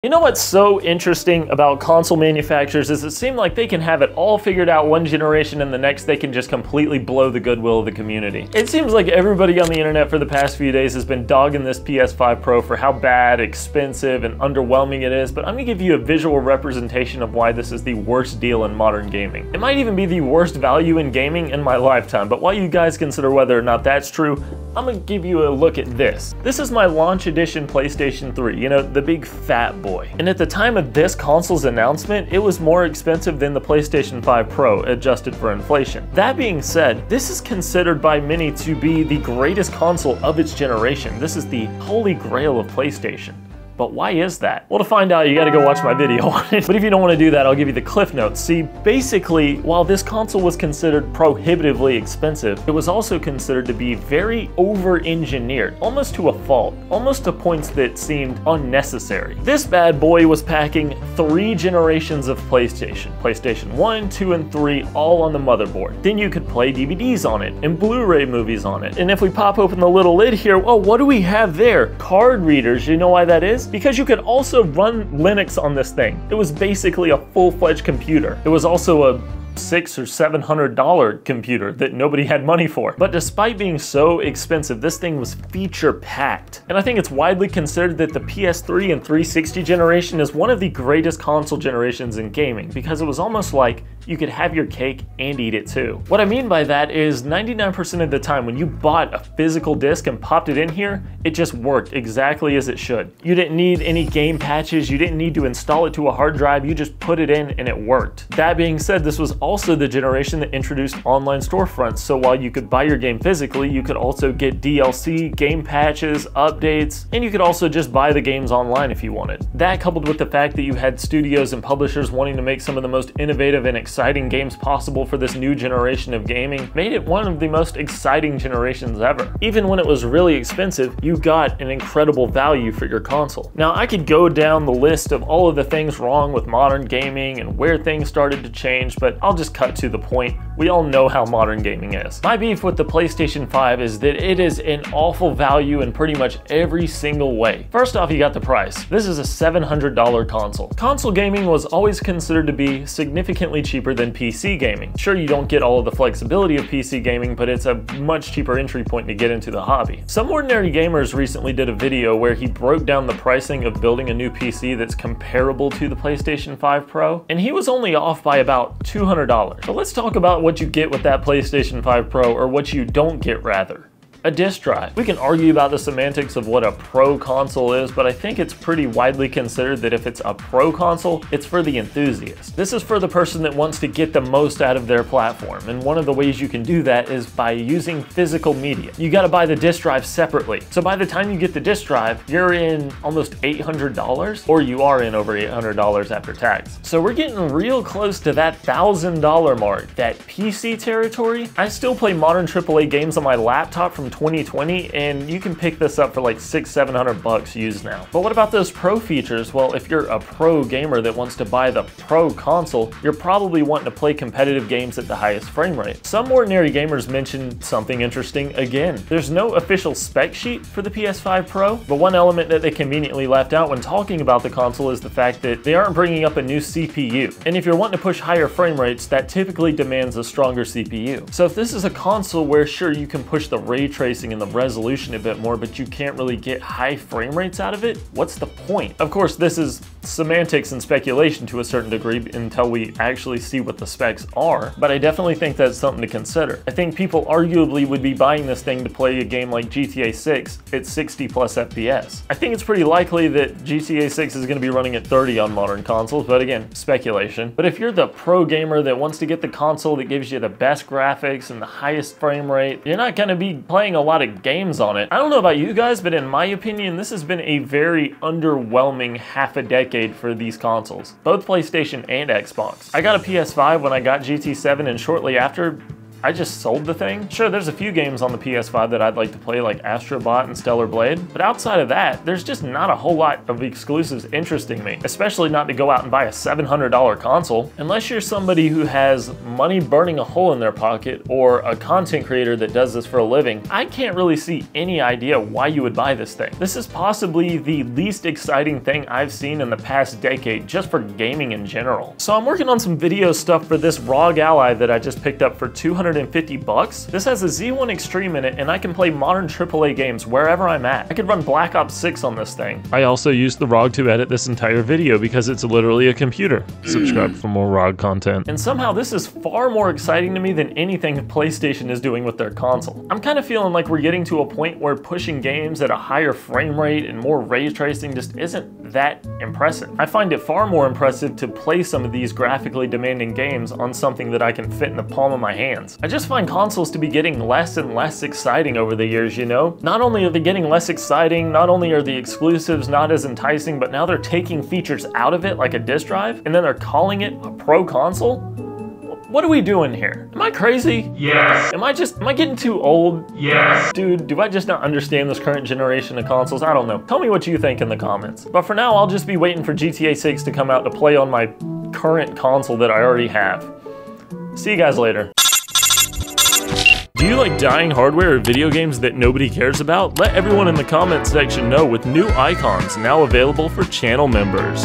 You know what's so interesting about console manufacturers is it seems like they can have it all figured out one generation and the next they can just completely blow the goodwill of the community. It seems like everybody on the internet for the past few days has been dogging this PS5 Pro for how bad, expensive, and underwhelming it is, but I'm gonna give you a visual representation of why this is the worst deal in modern gaming. It might even be the worst value in gaming in my lifetime, but while you guys consider whether or not that's true, I'm gonna give you a look at this. This is my launch edition PlayStation 3, you know, the big fat boy. And at the time of this console's announcement, it was more expensive than the PlayStation 5 Pro, adjusted for inflation. That being said, this is considered by many to be the greatest console of its generation. This is the holy grail of PlayStation. But why is that? Well, to find out, you gotta go watch my video on it. But if you don't wanna do that, I'll give you the cliff notes. See, basically, while this console was considered prohibitively expensive, it was also considered to be very over-engineered, almost to a fault, almost to points that seemed unnecessary. This bad boy was packing 3 generations of PlayStation. PlayStation 1, 2, and 3, all on the motherboard. Then you could play DVDs on it, and Blu-ray movies on it. And if we pop open the little lid here, well, what do we have there? Card readers, you know why that is? Because you could also run Linux on this thing. It was basically a full-fledged computer. It was also a $600 or $700 computer that nobody had money for. But despite being so expensive, this thing was feature-packed. And I think it's widely considered that the PS3 and 360 generation is one of the greatest console generations in gaming, because it was almost like you could have your cake and eat it too. What I mean by that is 99% of the time when you bought a physical disc and popped it in here, it just worked exactly as it should. You didn't need any game patches, you didn't need to install it to a hard drive, you just put it in and it worked. That being said, this was also the generation that introduced online storefronts, so while you could buy your game physically, you could also get DLC, game patches, updates, and you could also just buy the games online if you wanted. That, coupled with the fact that you had studios and publishers wanting to make some of the most innovative and exciting games possible for this new generation of gaming, made it one of the most exciting generations ever. Even when it was really expensive, you got an incredible value for your console. Now, I could go down the list of all of the things wrong with modern gaming and where things started to change, but I'll just cut to the point. We all know how modern gaming is. My beef with the PlayStation 5 is that it is an awful value in pretty much every single way. First off, you got the price. This is a $700 console. Console gaming was always considered to be significantly cheaper than PC gaming. Sure, you don't get all of the flexibility of PC gaming, but it's a much cheaper entry point to get into the hobby. Some Ordinary Gamers recently did a video where he broke down the pricing of building a new PC that's comparable to the PlayStation 5 Pro, and he was only off by about $200. So let's talk about what you get with that PlayStation 5 Pro, or what you don't get rather. A disk drive. We can argue about the semantics of what a pro console is, but I think it's pretty widely considered that if it's a pro console, it's for the enthusiast. This is for the person that wants to get the most out of their platform, and one of the ways you can do that is by using physical media. You gotta buy the disk drive separately. So by the time you get the disk drive, you're in almost $800, or you are in over $800 after tax. So we're getting real close to that $1,000 mark, that PC territory. I still play modern AAA games on my laptop from 2020, and you can pick this up for like $600-700 used now. But what about those pro features? Well, if you're a pro gamer that wants to buy the pro console, you're probably wanting to play competitive games at the highest frame rate. Some Ordinary Gamers mentioned something interesting again. There's no official spec sheet for the PS5 Pro, but one element that they conveniently left out when talking about the console is the fact that they aren't bringing up a new CPU. And if you're wanting to push higher frame rates, that typically demands a stronger CPU. So if this is a console where sure, you can push the ray tracing and the resolution a bit more, but you can't really get high frame rates out of it, what's the point? Of course, this is semantics and speculation to a certain degree until we actually see what the specs are, but I definitely think that's something to consider. I think people arguably would be buying this thing to play a game like GTA 6 at 60 plus FPS. I think it's pretty likely that GTA 6 is going to be running at 30 on modern consoles, but again, speculation. But if you're the pro gamer that wants to get the console that gives you the best graphics and the highest frame rate, you're not going to be playing a lot of games on it. I don't know about you guys, but in my opinion, this has been a very underwhelming half a decade for these consoles, both PlayStation and Xbox. I got a PS5 when I got GT7, and shortly after, I just sold the thing. Sure, there's a few games on the PS5 that I'd like to play, like Astrobot and Stellar Blade, but outside of that, there's just not a whole lot of exclusives interesting me, especially not to go out and buy a $700 console. Unless you're somebody who has money burning a hole in their pocket or a content creator that does this for a living, I can't really see any idea why you would buy this thing. This is possibly the least exciting thing I've seen in the past decade just for gaming in general. So I'm working on some video stuff for this ROG Ally that I just picked up for 250 bucks. This has a Z1 Extreme in it and I can play modern AAA games wherever I'm at. I could run Black Ops 6 on this thing. I also used the ROG to edit this entire video because it's literally a computer. Subscribe for more ROG content. And somehow this is far more exciting to me than anything PlayStation is doing with their console. I'm kind of feeling like we're getting to a point where pushing games at a higher frame rate and more ray tracing just isn't that impressive. I find it far more impressive to play some of these graphically demanding games on something that I can fit in the palm of my hands. I just find consoles to be getting less and less exciting over the years, you know? Not only are they getting less exciting, not only are the exclusives not as enticing, but now they're taking features out of it like a disk drive, and then they're calling it a pro console? What are we doing here? Am I crazy? Yes. Am I getting too old? Yes. Dude, do I just not understand this current generation of consoles? I don't know. Tell me what you think in the comments. But for now, I'll just be waiting for GTA 6 to come out to play on my current console that I already have. See you guys later. Do you like dying hardware or video games that nobody cares about? Let everyone in the comments section know with new icons now available for channel members.